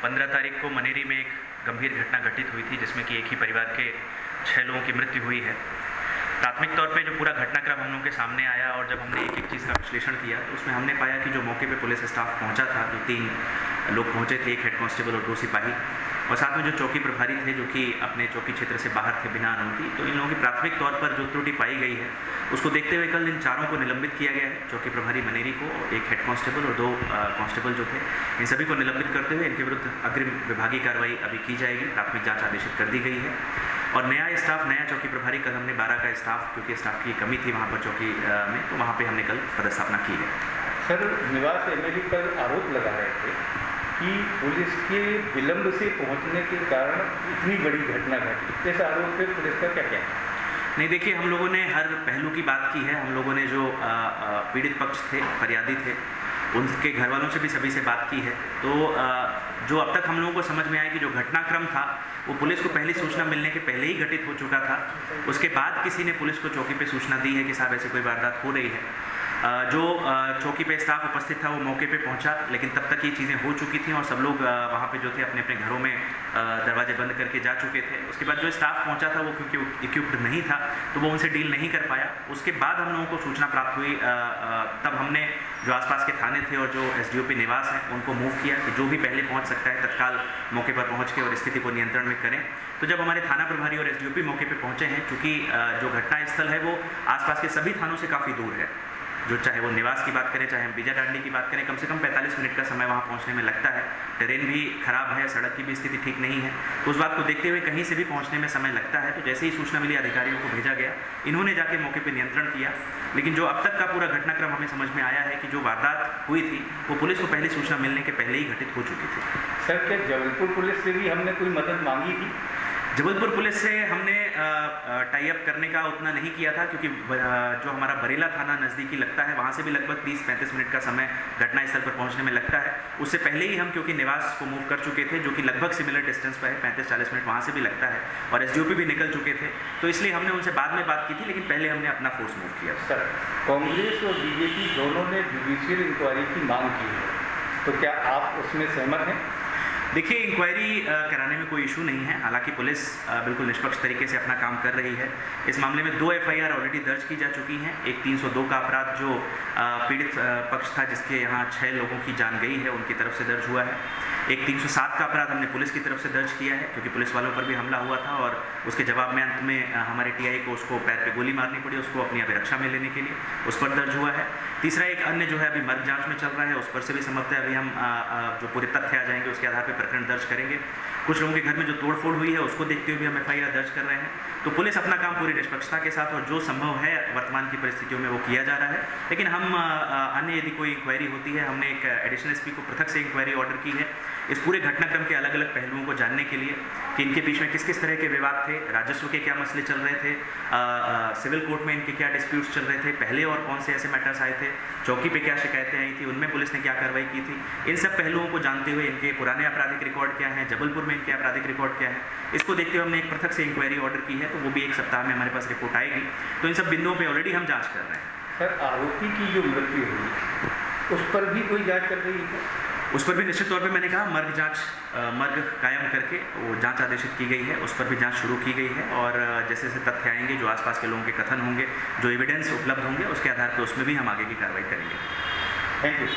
15 तारीख को मनेरी में एक गंभीर घटना घटित हुई थी जिसमें कि एक ही परिवार के 6 लोगों की मृत्यु हुई है। प्राथमिक तौर पे जो पूरा घटनाक्रम हम लोगों के सामने आया और जब हमने एक एक चीज़ का विश्लेषण किया तो उसमें हमने पाया कि जो मौके पे पुलिस स्टाफ पहुंचा था, जो 3 लोग पहुंचे थे, एक हेड कांस्टेबल और 2 सिपाही, और साथ में जो चौकी प्रभारी थे जो कि अपने चौकी क्षेत्र से बाहर थे बिना अनुमति। तो इन लोगों की प्राथमिक तौर पर जो त्रुटि पाई गई है उसको देखते हुए कल इन 4 को निलंबित किया गया है। चौकी प्रभारी मनेरी को, एक हेड कांस्टेबल और 2 कांस्टेबल जो थे, इन सभी को निलंबित करते हुए इनके विरुद्ध अग्रिम विभागीय कार्रवाई अभी की जाएगी। प्राथमिक जाँच आदेशित कर दी गई है और नया स्टाफ, नया चौकी प्रभारी कल हमने 12 का स्टाफ, क्योंकि स्टाफ की कमी थी वहाँ पर चौकी में, तो वहाँ पे हमने कल पदस्थापना की है। सर, निवास एमएलए पर आरोप लगा रहे थे कि पुलिस के विलंब से पहुंचने के कारण इतनी बड़ी घटना घटी। इस आरोप पे पुलिस का क्या कहना है? नहीं, देखिए, हम लोगों ने हर पहलू की बात की है। हम लोगों ने जो पीड़ित पक्ष थे, फरियादी थे, उनके घर वालों से भी सभी से बात की है। तो जो अब तक हम लोगों को समझ में आया कि जो घटनाक्रम था वो पुलिस को पहली सूचना मिलने के पहले ही घटित हो चुका था। उसके बाद किसी ने पुलिस को चौकी पे सूचना दी है कि साहब ऐसी कोई वारदात हो रही है। जो चौकी पे स्टाफ उपस्थित था वो मौके पे पहुंचा, लेकिन तब तक ये चीज़ें हो चुकी थी और सब लोग वहाँ पे जो थे अपने अपने घरों में दरवाजे बंद करके जा चुके थे। उसके बाद जो स्टाफ पहुंचा था वो क्योंकि इक्विप्ड नहीं था तो वो उनसे डील नहीं कर पाया। उसके बाद हम लोगों को सूचना प्राप्त हुई, तब हमने जो आसपास के थाने थे और जो एसडीओपी निवास हैं उनको मूव किया कि जो भी पहले पहुँच सकता है तत्काल मौके पर पहुँच के और स्थिति को नियंत्रण में करें। तो जब हमारे थाना प्रभारी और एसडीओपी मौके पर पहुँचे हैं, चूँकि जो घटना स्थल है वो आसपास के सभी थानों से काफ़ी दूर है, जो चाहे वो निवास की बात करें, चाहे हम बीजाडांडी की बात करें, कम से कम 45 मिनट का समय वहाँ पहुँचने में लगता है। ट्रेन भी खराब है, सड़क की भी स्थिति ठीक नहीं है, तो उस बात को देखते हुए कहीं से भी पहुँचने में समय लगता है। तो जैसे ही सूचना मिली अधिकारियों को भेजा गया, इन्होंने जाके मौके पर नियंत्रण किया। लेकिन जो अब तक का पूरा घटनाक्रम हमें समझ में आया है कि जो वारदात हुई थी वो पुलिस को पहली सूचना मिलने के पहले ही घटित हो चुकी थी। सर, क्या जबलपुर पुलिस से भी हमने कोई मदद मांगी थी? जबलपुर पुलिस से हमने टाई अप करने का उतना नहीं किया था, क्योंकि जो हमारा बरेला थाना नज़दीकी लगता है वहाँ से भी लगभग 30-35 मिनट का समय घटनास्थल पर पहुँचने में लगता है। उससे पहले ही हम क्योंकि निवास को मूव कर चुके थे, जो कि लगभग सिमिलर डिस्टेंस पर है, 35-40 मिनट वहाँ से भी लगता है, और एसडीओपी भी निकल चुके थे, तो इसलिए हमने उनसे बाद में बात की थी, लेकिन पहले हमने अपना फोर्स मूव किया। सर, कांग्रेस और बीजेपी दोनों ने जुडिशियल इंक्वायरी की मांग की है, तो क्या आप उसमें सहमत हैं? देखिए, इंक्वायरी कराने में कोई इशू नहीं है। हालांकि पुलिस बिल्कुल निष्पक्ष तरीके से अपना काम कर रही है। इस मामले में 2 एफआईआर ऑलरेडी दर्ज की जा चुकी हैं। एक 302 का अपराध जो पीड़ित पक्ष था, जिसके यहाँ 6 लोगों की जान गई है, उनकी तरफ से दर्ज हुआ है। एक 307 का अपराध हमने पुलिस की तरफ से दर्ज किया है, क्योंकि पुलिस वालों पर भी हमला हुआ था और उसके जवाब में अंत में हमारे टीआई को उसको पैर पे गोली मारनी पड़ी, उसको अपनी अभिरक्षा में लेने के लिए, उस पर दर्ज हुआ है। तीसरा एक अन्य जो है अभी मर्ग जांच में चल रहा है, उस पर से भी संभवतः अभी हम जो पूरे तथ्य आ जाएंगे उसके आधार पर प्रकरण दर्ज करेंगे। कुछ लोगों के घर में जो तोड़फोड़ हुई है उसको देखते हुए भी हम एफआईआर दर्ज कर रहे हैं। तो पुलिस अपना काम पूरी निष्पक्षता के साथ और जो संभव है वर्तमान की परिस्थितियों में वो किया जा रहा है। लेकिन हम अन्य यदि कोई इंक्वायरी होती है, हमने एक एडिशनल एसपी को पृथक से इंक्वायरी ऑर्डर की है इस पूरे घटनाक्रम के अलग अलग पहलुओं को जानने के लिए कि इनके बीच में किस किस तरह के विवाद थे, राजस्व के क्या मसले चल रहे थे, सिविल कोर्ट में इनके क्या डिस्प्यूट्स चल रहे थे, पहले और कौन से ऐसे मैटर्स आए थे, चौकी पे क्या शिकायतें आई थी, उनमें पुलिस ने क्या कार्रवाई की थी। इन सब पहलुओं को जानते हुए इनके पुराने आपराधिक रिकॉर्ड क्या है, जबलपुर में इनके आपराधिक रिकॉर्ड क्या है, इसको देखते हुए हमने एक पृथक से इंक्वायरी ऑर्डर की है। तो वो भी 1 सप्ताह में हमारे पास रिपोर्ट आएगी। तो इन सब बिंदुओं पर ऑलरेडी हम जाँच कर रहे हैं। सर, आरोपी की जो मृत्यु हुई उस पर भी कोई जाँच कर रही है? उस पर भी निश्चित तौर पे मैंने कहा मर्ग कायम करके वो जांच आदेशित की गई है, उस पर भी जांच शुरू की गई है और जैसे जैसे तथ्य आएंगे, जो आसपास के लोगों के कथन होंगे, जो एविडेंस उपलब्ध होंगे, उसके आधार पर उसमें भी हम आगे की कार्रवाई करेंगे। Thank you.